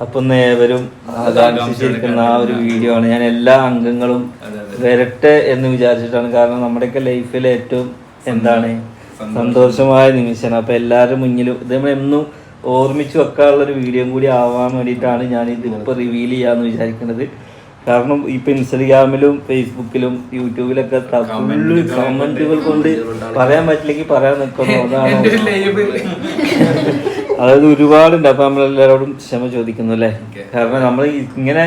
അപ്പൊ ഏവരും ആകാംക്ഷിച്ചിരിക്കുന്ന ആ ഒരു വീഡിയോ ആണ്. ഞാൻ എല്ലാ അംഗങ്ങളും വരട്ടെ എന്ന് വിചാരിച്ചിട്ടാണ്. കാരണം നമ്മുടെയൊക്കെ ലൈഫിൽ ഏറ്റവും എന്താണ് സന്തോഷമായ നിമിഷമാണ്. അപ്പൊ എല്ലാവരും മുന്നിലും ഇത് നമ്മളെന്നും ഓർമ്മിച്ച് വെക്കാനുള്ള ഒരു വീഡിയോ കൂടി ആവാൻ വേണ്ടിയിട്ടാണ് ഞാൻ ഇതിപ്പോൾ റിവീൽ ചെയ്യാന്ന് വിചാരിക്കുന്നത്. കാരണം ഇപ്പൊ ഇൻസ്റ്റഗ്രാമിലും ഫേസ്ബുക്കിലും യൂട്യൂബിലൊക്കെ ഫുള്ള് കമന്റുകൾ കൊണ്ട് പറയാൻ പറ്റില്ലെങ്കിൽ പറയാൻ നിൽക്കുന്നു. അതാണ് അതായത് ഒരുപാടുണ്ട്. അപ്പൊ നമ്മളെല്ലാവരോടും ക്ഷമ ചോദിക്കുന്നു അല്ലേ. കാരണം നമ്മൾ ഇങ്ങനെ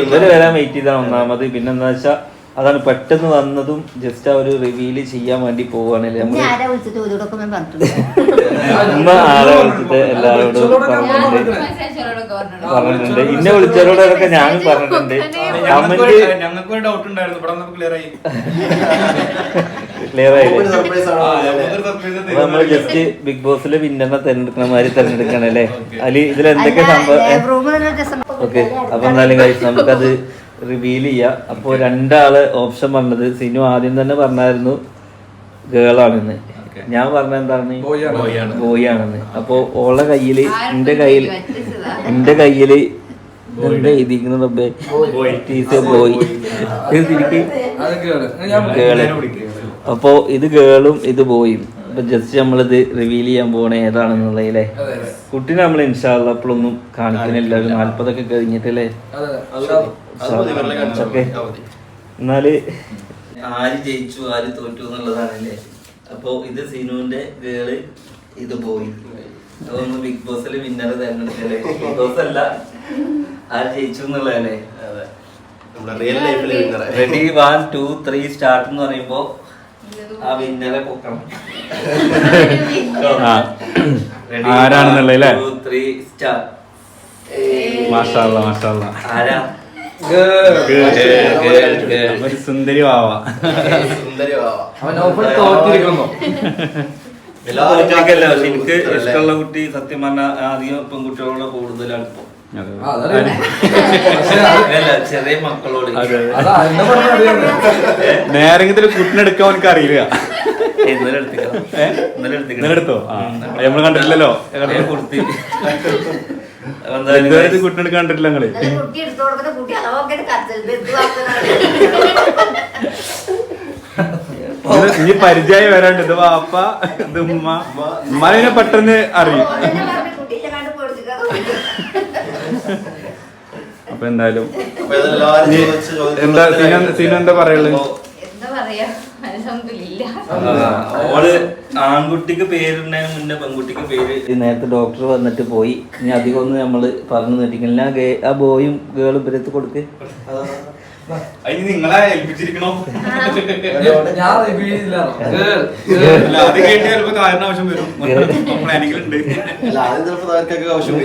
ഇവര് വരാൻ വെയിറ്റ് ചെയ്താണ് ഒന്നാമത്. പിന്നെന്താ വെച്ചാൽ അതാണ് പെട്ടെന്ന് വന്നതും ജസ്റ്റ് ആ ഒരു റിവീൽ ചെയ്യാൻ വേണ്ടി പോവാണല്ലേ. ഉമ്മ ആളെ വിളിച്ചിട്ട് എല്ലാവരോടും പറഞ്ഞിട്ടുണ്ട്. ഇന്നെ വിളിച്ചവരോടൊക്കെ ഞാനും പറഞ്ഞിട്ടുണ്ട്. ഞങ്ങൾക്ക് ഡൗട്ട് ഉണ്ടായിരുന്നു, ക്ലിയർ ആയില്ലേ. നമ്മള് ജസ്റ്റ് ബിഗ് ബോസിലെ വിന്നറിനെ തെരഞ്ഞെടുക്കുന്ന മാതിരി തെരഞ്ഞെടുക്കണല്ലേ. അതിൽ ഇതിലെന്തൊക്കെ സംഭവം. ഓക്കെ, അപ്പൊ എന്തായാലും കഴിച്ച് നമുക്കത് റിവീൽ ചെയ്യാം. അപ്പോൾ രണ്ടാള് ഓപ്ഷൻ പറഞ്ഞത് സിനു ആദ്യം തന്നെ പറഞ്ഞായിരുന്നു ഗേളാണെന്ന്. ഞാൻ പറഞ്ഞ എന്താണ് ബോയ് ആണെന്ന്. അപ്പൊ ഓളെ കയ്യില് എന്റെ കയ്യില് എന്താ എഴുതിക്കുന്നത് ബോയ്. ഗേള്. അപ്പോ ഇത് ഗേളും ഇത് ബോയും. അപ്പൊ ജസ്റ്റ് നമ്മളിത് റിവീൽ ചെയ്യാൻ പോണേ ഏതാണെന്നുള്ളതല്ലേ. കുട്ടീനെ നമ്മൾ ഇൻഷാ അല്ലാഹ് അപ്പോഴൊന്നും കാണിക്കുന്നില്ല. ഒരു 40 കഴിഞ്ഞിട്ടല്ലേ. എന്നാല് ആര് ജയിച്ചു ആര് തോറ്റു എന്നുള്ളതാണല്ലേ. അപ്പൊ ഇത് സിനുവിന്റെ ഗേള്, ഇത് ബോയ്. അതൊന്ന് ബിഗ് ബോസിൽ വിന്നറെ തെരഞ്ഞെടുക്കല്ലേ. ബിഗ് ബോസ് അല്ല, ആര് ജയിച്ചു എന്നുള്ളതല്ലേ. റെഡി 1 2 3 സ്റ്റാർട്ട് എന്ന് പറയുമ്പോ ആ വിന്നറെ പൊക്കണം. ആരാണെന്നുള്ളതല്ലേ. 2 3 സ്റ്റാർട്ട്. മാഷാ അല്ലാഹ് മാഷാ അല്ലാഹ്. ആരാ? സുന്ദരി വാവ. എനിക്ക് ഇഷ്ടമുള്ള കുട്ടി സത്യം പറഞ്ഞാൽ അധികം പെൺകുട്ടികളോട് കൂടുതലാണ് ഇപ്പൊ. ചെറിയ മക്കളോട് നേരെങ്കിലും കുട്ടിനെടുക്കാൻ എനിക്ക് അറിയില്ല. എടുത്തോ നമ്മള് കണ്ടിട്ടില്ലല്ലോ. കുട്ടിനെടുക്കാൻ കണ്ടിട്ടില്ല നിങ്ങള്. ഇനി പരിചയം വരാണ്ട്. ഇത് വാപ്പ, ഇത് ഉമ്മ. ഉമ്മാനെ പെട്ടെന്ന് അറിയും. അപ്പൊ എന്തായാലും എന്താ സീന എന്താ പറയുള്ളത്? ഓള് ആൺകുട്ടിക്ക് പേരുന്നതിന് മുന്നേ പെൺകുട്ടിക്ക് പേര്. നേരത്തെ ഡോക്ടർ വന്നിട്ട് പോയി. ഇനി അധികം ഒന്നും നമ്മള് പറഞ്ഞു നിർത്തിക്കില്ല. ആ ബോയും ഗേളും ഇവരത്ത് കൊടുക്ക്. അതിന് നിങ്ങളെ ഏൽപ്പിച്ചിരിക്കണോ?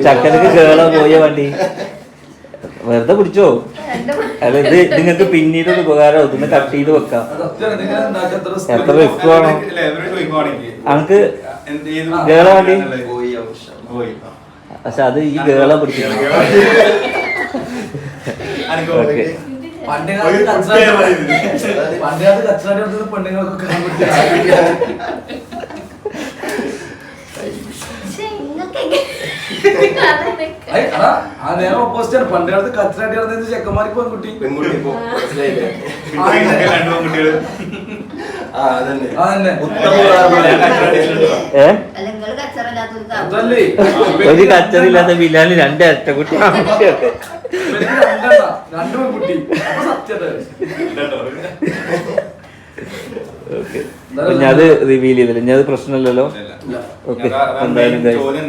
ചക്കരക്ക് ഗേളോ ബോയോ വണ്ടി വെറുതെ പിടിച്ചോ. അല്ല ഇത് നിങ്ങൾക്ക് പിന്നീട് ഒരു ഉപകാരം. ഇതൊന്ന് കട്ട് ചെയ്ത് വെക്കാം. എത്ര റിസ്ക് വേണം നമുക്ക് ഗേള വണ്ടി. പക്ഷെ അത് ഈ ഗേള പിടിക്കണം. ഓക്കെ. നേരെ ഓപ്പോസിറ്റ് ആണ്. പണ്ട് കാലത്ത് കച്ചറാട്ടി നടന്നത് ചെക്കന്മാർക്ക് പെൺകുട്ടി. ഒരു കച്ചറില്ലാത്ത ബിലാല് 2 ഇരട്ട കുട്ടി. 2 പെൺകുട്ടി. ഞാനത് റിവീൽ ചെയ്തില്ല. ഞാൻ പ്രശ്നമില്ലല്ലോ. ഓക്കെ, എന്തായാലും ചോദ്യം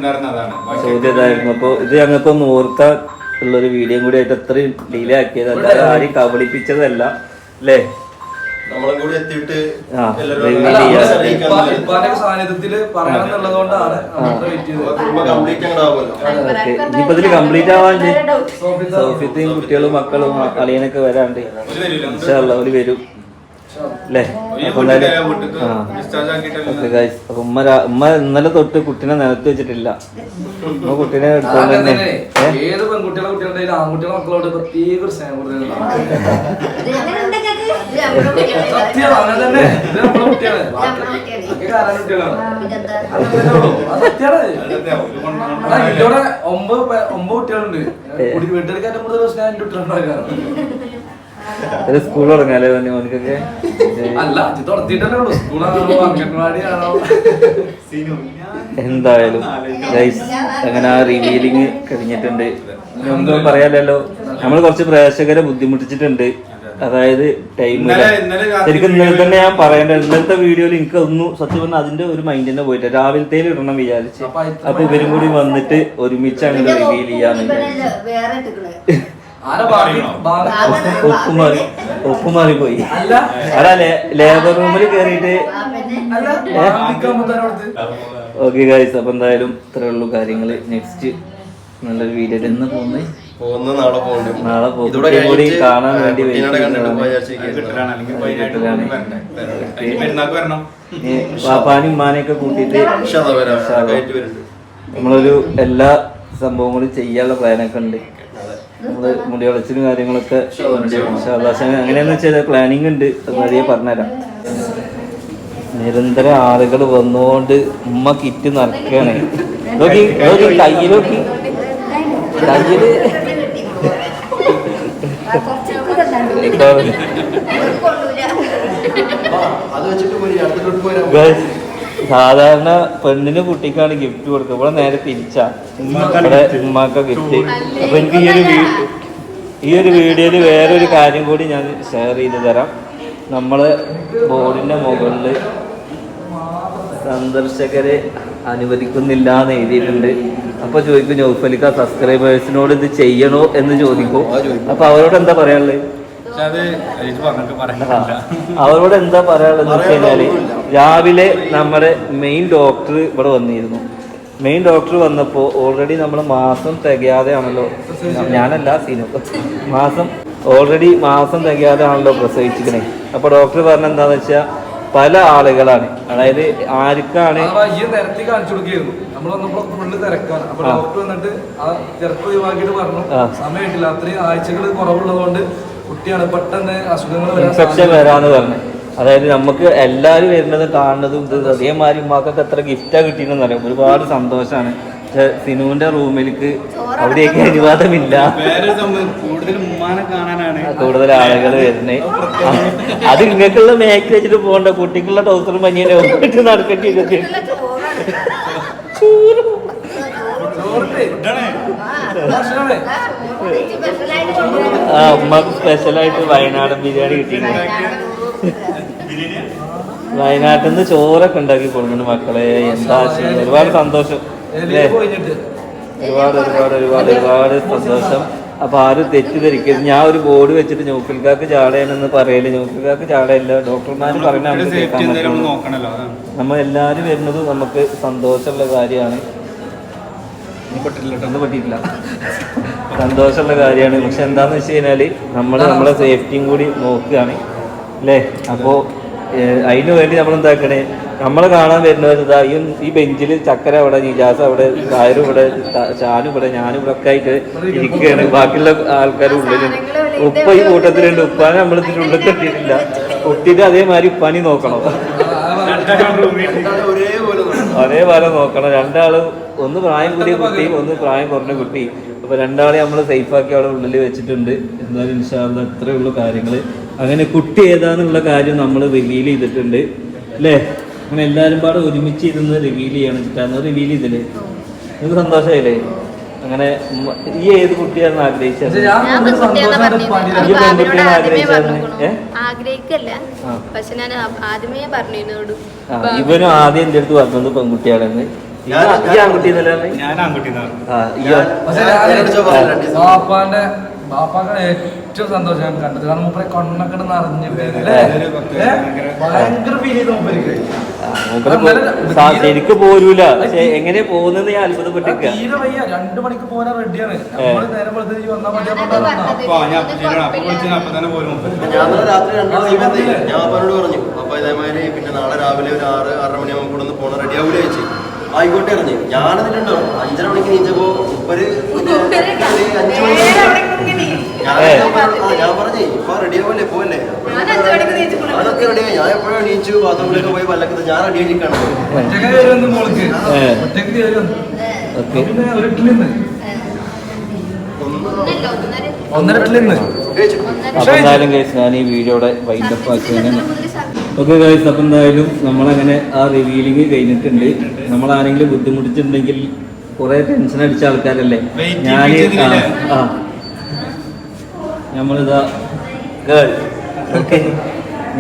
ഇതായിരുന്നു. അപ്പൊ ഇത് ഞങ്ങൾക്കൊന്ന് ഓർക്കാൻ ഉള്ളൊരു വീഡിയോ കൂടി ആയിട്ട് അത്രയും ഡിലേ ആക്കിയത്. അല്ലാതെ ആരും കബളിപ്പിച്ചതല്ല അല്ലേ. ഇനിയിപ്പോ ഇതില് കംപ്ലീറ്റ് ആവാണ്ട് സോഫിയത്തെയും കുട്ടികളും മക്കളും അളിയനൊക്കെ വരാണ്ട് അവര് വരും അല്ലേ. അപ്പൊ ഉമ്മ ഇന്നലെ തൊട്ട് കുട്ടീനെ നിലത്ത് വെച്ചിട്ടില്ല. ഉമ്മ കുട്ടീനെ എടുത്തോണ്ട് തന്നെ. ഏത് പെൺകുട്ടികളെ കുട്ടികളുടെ ആൺകുട്ടികളെ മക്കളോട് പ്രത്യേക ഒരു സ്നേഹം. സത്യം അങ്ങനെ തന്നെ. ഇത് നമ്മളെ കുട്ടിയാണ്. ബാക്കി ആരാ കുട്ടികളാണ്? അത് സത്യാണ്. ഇവിടെ 9 കുട്ടികളുണ്ട്. വീട്ടിലേക്ക് ഏറ്റവും കൂടുതൽ പ്രശ്നം 2 കുട്ടികളുണ്ടാകാറ്. സ്കൂൾ തുടങ്ങാല്ലേ മോനിക്കൊക്കെ? അല്ല ഇത് തുടങ്ങിയിട്ടല്ലേ ഉള്ളൂ. സ്കൂളാണോ അംഗൻവാടിയാണോ? എന്തായാലും ഗൈസ് അങ്ങനെ ആ റിവീലിങ് കഴിഞ്ഞിട്ടുണ്ട്. ഒന്നും പറയാലല്ലോ, നമ്മൾ കുറച്ച് പ്രേക്ഷകരെ ബുദ്ധിമുട്ടിച്ചിട്ടുണ്ട്. അതായത് ടൈമില്ല. ശരിക്കും ഇന്നലെ തന്നെ ഞാൻ പറയേണ്ടത്, ഇന്നലത്തെ വീഡിയോയിൽ എനിക്ക് ഒന്നും സത്യം പറഞ്ഞാൽ അതിന്റെ ഒരു മൈൻഡ് തന്നെ പോയിട്ട് രാവിലത്തെ ഇടണം വിചാരിച്ച്. അപ്പൊ ഇവരും കൂടി വന്നിട്ട് ഒരുമിച്ച് അങ്ങനെ റിവീൽ ചെയ്യാന്ന് വിചാരിച്ചു. ഒപ്പുമാറി പോയി. അടാ ലേബർ റൂമിൽ കേറിയിട്ട്. ഓക്കെ ഗൈസ്, അപ്പൊ എന്തായാലും ഇത്രേ ഉള്ളൂ കാര്യങ്ങള്. നെക്സ്റ്റ് നല്ലൊരു വീഡിയോ എന്ന് നാളെ കൂടി കാണാൻ വേണ്ടി പാപ്പാനും ഉമ്മാനെയൊക്കെ കൂട്ടിയിട്ട് നമ്മളൊരു എല്ലാ സംഭവങ്ങളും ചെയ്യാനുള്ള പ്ലാനൊക്കെ ഉണ്ട്. നമ്മള് മുടി വളച്ചിലും കാര്യങ്ങളൊക്കെ അങ്ങനെയാന്ന് വെച്ചാൽ പ്ലാനിങ് ഉണ്ട്. വഴിയെ പറഞ്ഞുതരാം. നിരന്തരം ആളുകൾ വന്നുകൊണ്ട് ഉമ്മ കിറ്റ് നിറക്കുകയാണ്. നോക്കി കയ്യിലൊക്കി കയ്യില് സാധാരണ പെണ്ണിന് കുട്ടിക്കാണ് ഗിഫ്റ്റ് കൊടുക്കുക. ഇവിടെ നേരെ തിരിച്ചാ ഇവിടെ ഉമ്മാക്ക ഗിഫ്റ്റ്. അപ്പൊ എനിക്ക് ഈ ഒരു വീഡിയോയിൽ വേറൊരു കാര്യം കൂടി ഞാൻ ഷെയർ ചെയ്ത് തരാം. നമ്മള് ബോർഡിന്റെ മുകളിൽ സന്ദർശകരെ അനുവദിക്കുന്നില്ല എന്ന് എഴുതിയിട്ടുണ്ട്. അപ്പൊ ചോദിക്കും നൗഫലിക്ക സബ്സ്ക്രൈബേഴ്സിനോട് ഇത് ചെയ്യണോ എന്ന് ചോദിക്കും. അപ്പൊ അവരോട് എന്താ പറയാനുള്ളത്? അവരോട് എന്താ പറയാനുള്ളതെന്ന് വെച്ച് കഴിഞ്ഞാല്, രാവിലെ നമ്മുടെ മെയിൻ ഡോക്ടർ ഇവിടെ വന്നിരുന്നു. മെയിൻ ഡോക്ടർ വന്നപ്പോൾ ഓൾറെഡി നമ്മൾ മാസം തികയാതെ ആണല്ലോ, ഞാനല്ല സീനോ, ഓൾറെഡി മാസം തികയാതെ ആണല്ലോ പ്രസവിച്ചിരിക്കണേ. അപ്പൊ ഡോക്ടർ പറഞ്ഞ എന്താന്ന് വെച്ചാൽ പല ആളുകളാണ്, അതായത് ആർക്കാണ് നിരത്തി കാണിച്ചു കൊടുക്കുകയായിരുന്നു. നമ്മൾ വന്നപ്പോൾ ഫുള്ള് തിരക്കാണ്. അപ്പൊ ഡോക്ടർ വന്നിട്ട് ആ തിരക്ക് ഒഴിവാക്കിയിട്ട് പറഞ്ഞു സമയമായിട്ടില്ല, അത്രയും ആഴ്ചകൾ കുറവുള്ളതുകൊണ്ട് കുട്ടിയാണ് പെട്ടെന്ന് അസുഖങ്ങൾ ഇൻഫെക്ഷൻ വരാന്ന് പറഞ്ഞു. അതായത് നമുക്ക് എല്ലാവരും വരുന്നത് കാണുന്നതും ഇത് അതേമാതിരി ഉമ്മാക്കൊക്കെ എത്ര ഗിഫ്റ്റാ കിട്ടിയെന്ന് അറിയാം. ഒരുപാട് സന്തോഷമാണ്. സിനുവിന്റെ റൂമിലേക്ക് അവിടെയൊക്കെ അനുവാദമില്ല, കൂടുതൽ ആളുകൾ വരുന്നേ. അത് ഇങ്ങക്കുള്ള മേക്ക് വെച്ചിട്ട് പോകണ്ട, കുട്ടിക്കുള്ള ടൗസറും പനിയെ നടക്കേണ്ടി ആ ഉമ്മക്ക് സ്പെഷ്യലായിട്ട് വയനാടൻ ബിരിയാണി കിട്ടിയിട്ടുണ്ട്. വയനാട്ടിൽ നിന്ന് ചോറൊക്കെ ഉണ്ടാക്കി കൊടുക്കുന്നു മക്കളെ. എന്താ ഒരുപാട് സന്തോഷം അല്ലേ? ഒരുപാട് സന്തോഷം. അപ്പൊ ആരും തെറ്റിദ്ധരിക്കരുത്. ഞാൻ ഒരു ബോർഡ് വെച്ചിട്ട് നൗഫൽക്കാക്ക് ചാടയാണെന്ന് പറയല്. നൗഫൽക്കാക്ക് ചാടയല്ല, ഡോക്ടർമാര് പറഞ്ഞ നമുക്ക് കേൾക്കാൻ പറ്റുള്ളൂ. നമ്മൾ എല്ലാരും വരുന്നത് നമുക്ക് സന്തോഷമുള്ള കാര്യമാണ്. ഒന്നും പറ്റിയിട്ടില്ല, സന്തോഷമുള്ള കാര്യമാണ്. പക്ഷെ എന്താന്ന് വെച്ച് കഴിഞ്ഞാല് നമ്മളെ സേഫ്റ്റിയും കൂടി നോക്കുകയാണ് അല്ലേ? അപ്പോ അതിനു വേണ്ടി നമ്മൾ എന്താക്കണേ, നമ്മളെ കാണാൻ വരുന്നത് ഇതാ ഈ ബെഞ്ചിൽ ചക്കര അവിടെ, നിജാസ് അവിടെ, കായറും ഇവിടെ, ഷാനും ഇവിടെ, ഞാനും ഇവിടെ ഒക്കെ ആയിട്ട് ഇരിക്കുകയാണ്. ബാക്കിയുള്ള ആൾക്കാർ ഉള്ളിലുണ്ട്. ഉപ്പ ഈ കൂട്ടത്തിലുണ്ട്. ഉപ്പാനെ നമ്മൾ ഇതിൻ്റെ ഉള്ളിൽ കെട്ടിയിട്ടില്ല. കുട്ടിയുടെ അതേമാതിരി ഉപ്പാനി നോക്കണം, ഒരേപോലെ നോക്കണം. രണ്ടാളും, ഒന്ന് പ്രായം കൂടിയ കുട്ടിയും ഒന്ന് പ്രായം കുറഞ്ഞ കുട്ടി. അപ്പൊ രണ്ടാളെ നമ്മൾ സേഫാക്കി അവിടെ ഉള്ളിൽ വെച്ചിട്ടുണ്ട്. എന്തായാലും ഇൻഷാ അല്ലാഹ് ഇത്രയേ ഉള്ളൂ കാര്യങ്ങൾ. അങ്ങനെ കുട്ടി ഏതാന്നുള്ള കാര്യം നമ്മൾ റിവീൽ ചെയ്തിട്ടുണ്ട് അല്ലേ? അങ്ങനെ എല്ലാവരും പാടെ ഒരുമിച്ച് ഇരുന്ന് റിവീൽ ചെയ്യണം. കിട്ടാന്ന് റിവീൽ ചെയ്തില്ലേ? നിങ്ങൾക്ക് സന്തോഷമായില്ലേ? അങ്ങനെ ഈ ഏത് കുട്ടിയാണെന്ന് ആഗ്രഹിച്ചത്? ഈ പെൺകുട്ടിയാണ് ആഗ്രഹിച്ചത്? ഇവനും ആദ്യം എൻ്റെ അടുത്ത് പറഞ്ഞത് പെൺകുട്ടിയാണെന്ന്. ഈ ആൺകുട്ടി ബാപ്പാക്കാണ് ഏറ്റവും സന്തോഷം ഞാൻ കണ്ടത്. കാരണം മൂപ്പരെ കണ്ണൊക്കെ നിറഞ്ഞിട്ട് ഭയങ്കര ഫീൽ ചെയ്ത് മൂപ്പർക്ക്. ശരിക്ക് പോരൂല, പക്ഷെ എങ്ങനെ പോകുന്നത് ഞാൻ അത്ഭുതപ്പെട്ടിരിക്കുക. തീരെ വയ്യ, 2 മണിക്ക് പോരാൻ റെഡിയാണ്. നേരം വന്നാൽ മതി. ഞാൻ രാത്രി 2 ഞാൻ അപ്പനോട് പറഞ്ഞു, അപ്പൊ ഇതേമാതിരി പിന്നെ നാളെ രാവിലെ ഒരു 6-6:30 മണിയാകുമ്പോൾ കൂടെ ഒന്ന് പോണ റെഡി ആവൂല ചോദിച്ചു. ആയിക്കോട്ടെ അറിഞ്ഞു. ഞാനതിലുണ്ടോ 5:30 മണിക്ക് നീച്ചപ്പോ ഒരു 5 മണി ഞാൻ പറഞ്ഞേ ഇപ്പൊ റെഡി ആവല്ലേ പോവല്ലേ. ഞാനൊക്കെ റെഡിയായി. ഞാൻ എപ്പോഴും എണീച്ചു ബാത്റൂമിലൊക്കെ പോയി പല്ലൊക്കെ ഞാൻ റെഡി ആയിരിക്കാണ്. ഓക്കെ ഒന്നര ഇട്ടില്ലെന്ന് അപ്പൊ എന്തായാലും ഗൈസ് ഞാൻ ഈ വീഡിയോയുടെ വൈൻഡപ്പ് ആക്കിയാണ്. ഓക്കെ ഗൈസ്, അപ്പം എന്തായാലും നമ്മളങ്ങനെ ആ റിവീലിംഗ് കഴിഞ്ഞിട്ടുണ്ട്. നമ്മൾ ആരെങ്കിലും ബുദ്ധിമുട്ടിച്ചിട്ടുണ്ടെങ്കിൽ കുറെ ടെൻഷൻ അടിച്ച ആൾക്കാരല്ലേ ഞാൻ. നമ്മളിതാ ഗേൾ ഓക്കെ,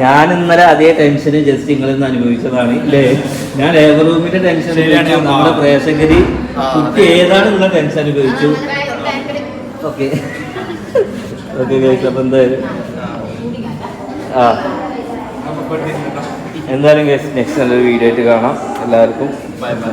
ഞാൻ ഇന്നലെ അതേ ടെൻഷന് ജസ്റ്റ് നിങ്ങളിൽ നിന്ന് അനുഭവിച്ചതാണ് അല്ലേ. ഞാൻ ലേബർ റൂമിന്റെ ടെൻഷൻ അനുഭവിച്ചു, നമ്മുടെ പ്രേക്ഷകര് കുട്ടി ഏതാണ് നിങ്ങളെ ടെൻഷൻ അനുഭവിച്ചു. ഓക്കെ ഓക്കെ ഗൈസ്, അപ്പം എന്തായാലും എന്തായാലും ഗൈസ് നെക്സ്റ്റ് നല്ലൊരു വീഡിയോ ആയിട്ട് കാണാം. എല്ലാവർക്കും ബൈ ബൈ.